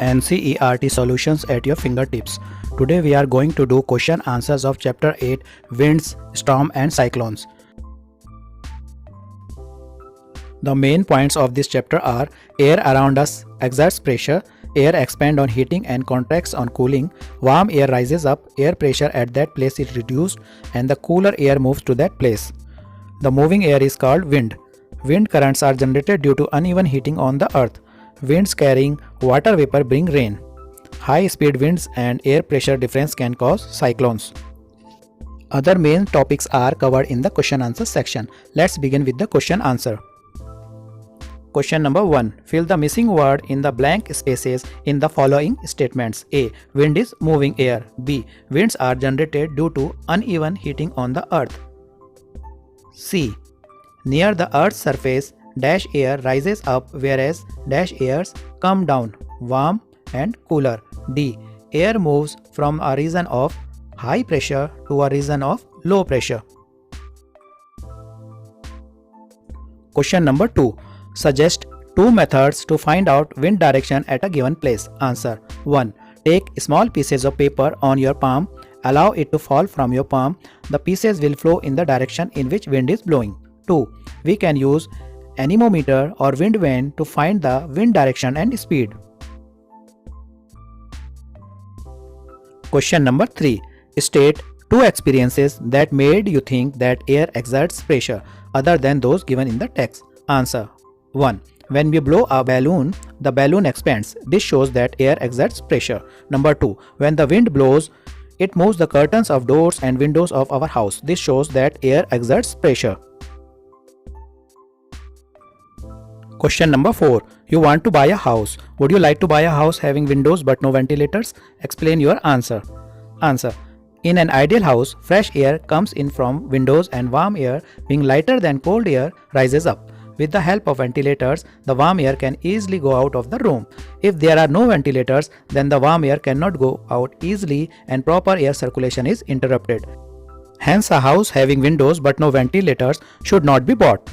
NCERT solutions at your fingertips. Today we are going to do question answers of chapter 8 Winds, Storm and Cyclones. The main points of this chapter are: air around us exerts pressure, air expands on heating and contracts on cooling, warm air rises up, air pressure at that place is reduced and the cooler air moves to that place. The moving air is called wind. Wind currents are generated due to uneven heating on the earth. Winds carrying water vapor bring rain. High speed winds and air pressure difference can cause cyclones. Other main topics are covered in the question answer section. Let's begin with the question answer. Question number 1. Fill the missing word in the blank spaces in the following statements. A. Wind is moving air. B. Winds are generated due to uneven heating on the earth. C. Near the earth's surface, dash air rises up whereas dash airs come down, warm and cooler. D. Air moves from a region of high pressure to a region of low pressure. Question number 2. Suggest two methods to find out wind direction at a given place. Answer. 1. Take small pieces of paper on your palm. Allow it to fall from your palm. The pieces will flow in the direction in which wind is blowing. 2. We can use anemometer or wind vane to find the wind direction and speed. Question number 3. State two experiences that made you think that air exerts pressure other than those given in the text. Answer. 1. When we blow a balloon, the balloon expands. This shows that air exerts pressure. Number 2. When the wind blows, it moves the curtains of doors and windows of our house. This shows that air exerts pressure. Question number 4. You want to buy a house. Would you like to buy a house having windows but no ventilators? Explain your answer. Answer. In an ideal house, fresh air comes in from windows and warm air, being lighter than cold air, rises up. With the help of ventilators, the warm air can easily go out of the room. If there are no ventilators, then the warm air cannot go out easily and proper air circulation is interrupted. Hence, a house having windows but no ventilators should not be bought.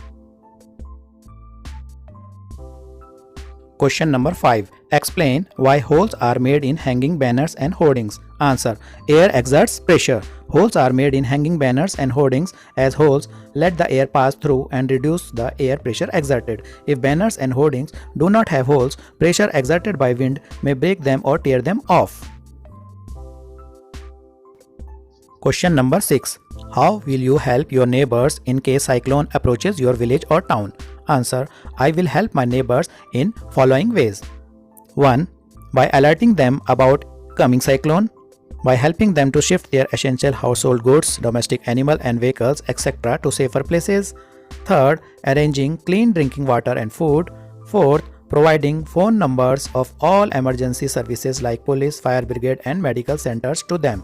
Question number 5. Explain why holes are made in hanging banners and hoardings. Answer. Air exerts pressure. Holes are made in hanging banners and hoardings as holes let the air pass through and reduce the air pressure exerted. If banners and hoardings do not have holes, pressure exerted by wind may break them or tear them off. Question number 6. How will you help your neighbors in case cyclone approaches your village or town? Answer. I will help my neighbors in following ways. 1. By alerting them about coming cyclone. By helping them to shift their essential household goods, domestic animal and vehicles, etc. to safer places. 3rd. Arranging clean drinking water and food. 4th. Providing phone numbers of all emergency services like police, fire brigade and medical centers to them.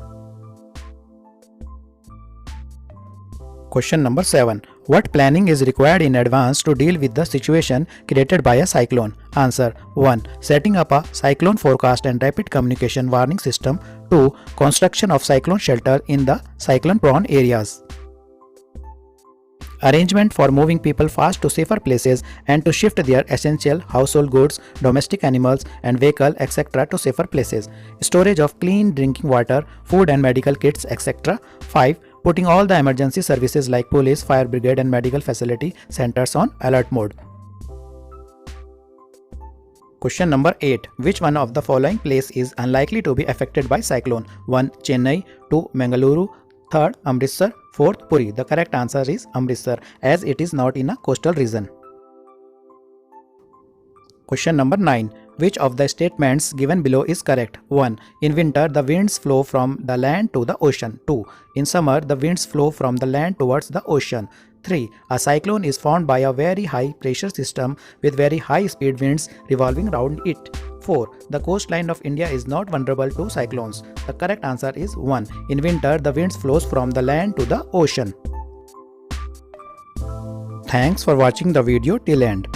Question number 7. What planning is required in advance to deal with the situation created by a cyclone? Answer. 1. Setting up a cyclone forecast and rapid communication warning system. 2. Construction of cyclone shelter in the cyclone-prone areas. Arrangement for moving people fast to safer places and to shift their essential household goods, domestic animals and vehicle etc. to safer places. Storage of clean drinking water, food and medical kits etc. 5. Putting all the emergency services like police, fire brigade and medical facility centers on alert mode. Question number 8. Which one of the following place is unlikely to be affected by cyclone? 1. Chennai. 2. Mangaluru. 3rd. Amritsar. 4th. Puri. The correct answer is Amritsar as it is not in a coastal region. Question number 9. Which of the statements given below is correct? 1. In winter, the winds flow from the land to the ocean. 2. In summer, the winds flow from the land towards the ocean. 3. A cyclone is formed by a very high pressure system with very high speed winds revolving around it. 4. The coastline of India is not vulnerable to cyclones. The correct answer is 1. In winter, the winds flows from the land to the ocean. Thanks for watching the video till end.